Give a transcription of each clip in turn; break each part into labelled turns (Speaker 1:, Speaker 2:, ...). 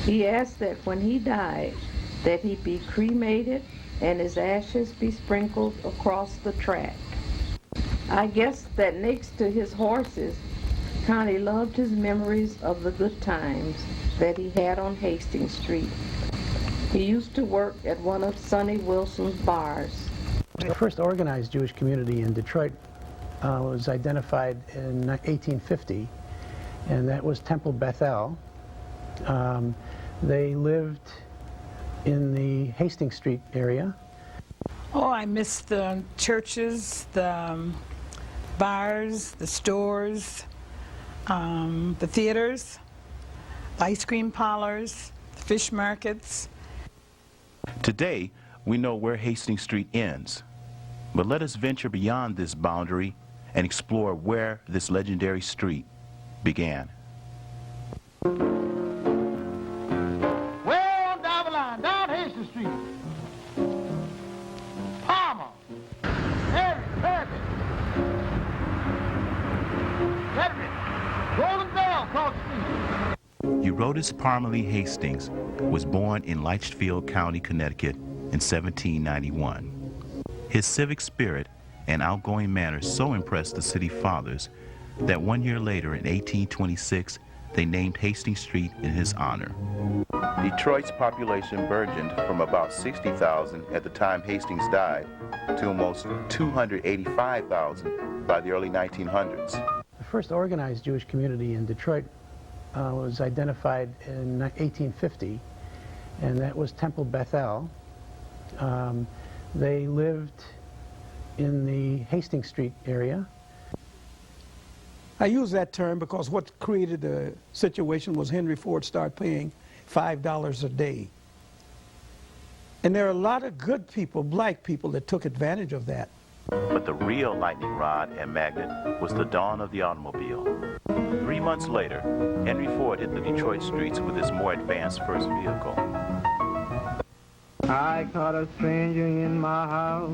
Speaker 1: He asked that when he died, that he be cremated and his ashes be sprinkled across the track. I guess that next to his horses, Connie loved his memories of the good times that he had on Hastings Street. He used to work at one of Sonny Wilson's bars.
Speaker 2: The first organized Jewish community in Detroit was identified in 1850, and that was Temple Bethel. They lived in the Hastings Street area.
Speaker 3: Oh, I miss the churches, the bars, the stores, the theaters, the ice cream parlors, the fish markets.
Speaker 4: Today, we know where Hastings Street ends, but let us venture beyond this boundary and explore where this legendary street began.
Speaker 5: Well, down the line, down Hastings Street. Palmer, Harry, Herbert, Golden Bell across the street.
Speaker 4: Eurodus Parmalee Hastings was born in Litchfield County, Connecticut in 1791. His civic spirit and outgoing manner so impressed the city fathers that 1 year later, in 1826, they named Hastings Street in his honor. Detroit's population burgeoned from about 60,000 at the time Hastings died to almost 285,000 by the early 1900s.
Speaker 2: The first organized Jewish community in Detroit was identified in 1850, and that was Temple Bethel. They lived in the Hastings Street area.
Speaker 6: I use that term because what created the situation was Henry Ford started paying $5 a day. And there are a lot of good people, black people, that took advantage of that.
Speaker 4: But the real lightning rod and magnet was the dawn of the automobile. 3 months later, Henry Ford hit the Detroit streets with his more advanced first vehicle.
Speaker 7: I caught a stranger in my house,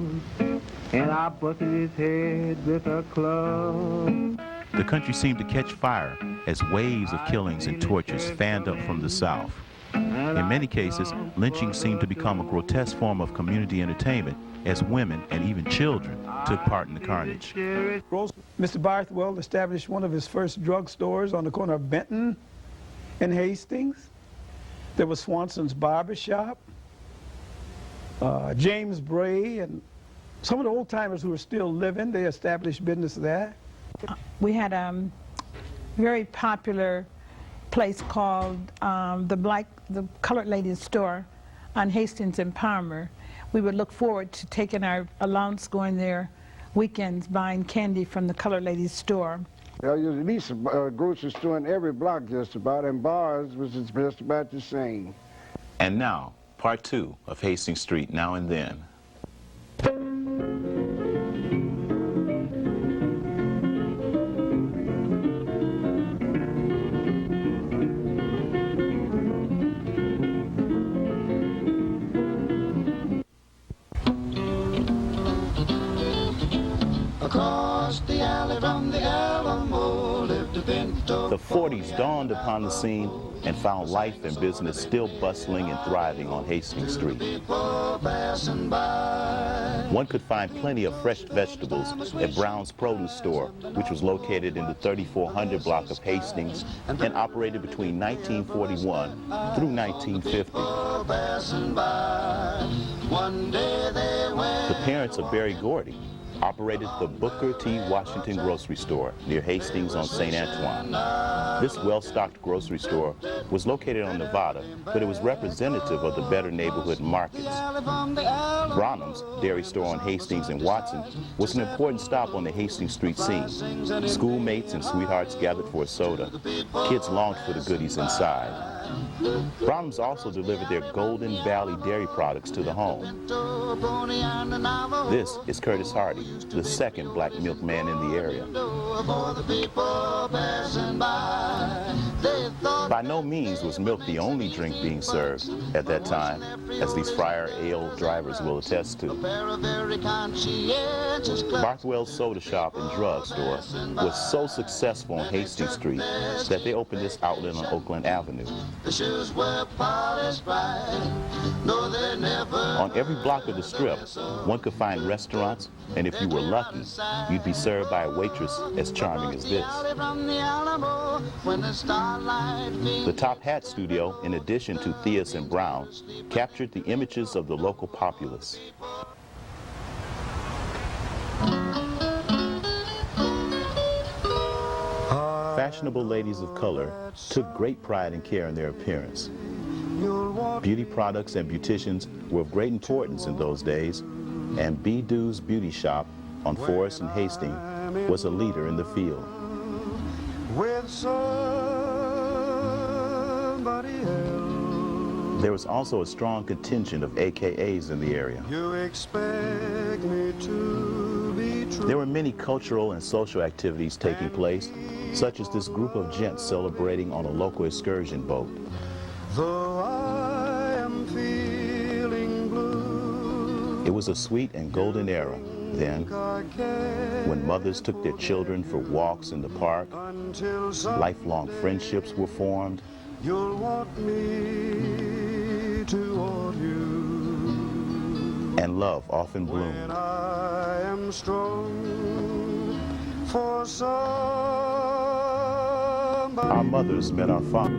Speaker 7: and I busted his head with a club.
Speaker 4: The country seemed to catch fire as waves of killings and tortures fanned up from the South. In many cases, lynching seemed to become a grotesque form of community entertainment as women and even children took part in the carnage.
Speaker 6: Mr. Barthwell established one of his first drugstores on the corner of Benton and Hastings. There was Swanson's Barber Shop. James Bray and some of the old-timers who are still living, they established business there.
Speaker 3: We had a very popular place called the Colored Ladies Store on Hastings and Palmer. We would look forward to taking our allowance, going there weekends, buying candy from the Colored Ladies Store.
Speaker 7: There was at least a grocery store in every block just about, and bars was just about the same.
Speaker 4: And now, part 2 of Hastings Street Now and Then.
Speaker 5: Across the alley from the Alamo lived a Pinto.
Speaker 4: The 40s dawned upon the scene and found life and business still bustling and thriving on Hastings Street. One could find plenty of fresh vegetables at Brown's Produce Store, which was located in the 3400 block of Hastings and operated between 1941 through 1950. The parents of Berry Gordy operated the Booker T. Washington grocery store near Hastings on St. Antoine. This well-stocked grocery store was located on Nevada, but it was representative of the better neighborhood markets. Bronham's dairy store on Hastings and Watson was an important stop on the Hastings Street scene. Schoolmates and sweethearts gathered for a soda. Kids longed for the goodies inside. Bronham's also delivered their Golden Valley dairy products to the home. This is Curtis Hardy, the second black milkman in the area.
Speaker 5: For the people passing by, they thought
Speaker 4: By no means was milk the only drink being served at that time, as these Friar Ale drivers will attest to. Barthwell's Soda Shop and Drug Store was so successful on Hastings Street that they opened this outlet on Oakland Avenue.
Speaker 5: the shoes were polished right. No, they never.
Speaker 4: On every block of the strip, one could find restaurants, and if you were lucky, you'd be served by a waitress as charming as this. The Top Hat Studio, in addition to Theus and Brown, captured the images of the local populace. Fashionable ladies of color took great pride and care in their appearance. Beauty products and beauticians were of great importance in those days, and B. Dew's Beauty Shop on Forest and Hastings was a leader in the field.
Speaker 5: With somebody else.
Speaker 4: There was also a strong contingent of AKAs in the area.
Speaker 5: You expect me to be true.
Speaker 4: There were many cultural and social activities taking place, such as this group of gents celebrating on a local excursion boat.
Speaker 5: Though I am feeling blue.
Speaker 4: It was a sweet and golden era then, when mothers took their children for walks in the park, lifelong friendships were formed.
Speaker 5: You'll want me to hold you.
Speaker 4: And love often
Speaker 5: When
Speaker 4: bloomed.
Speaker 5: I am strong for somebody.
Speaker 4: Our mothers met our fathers.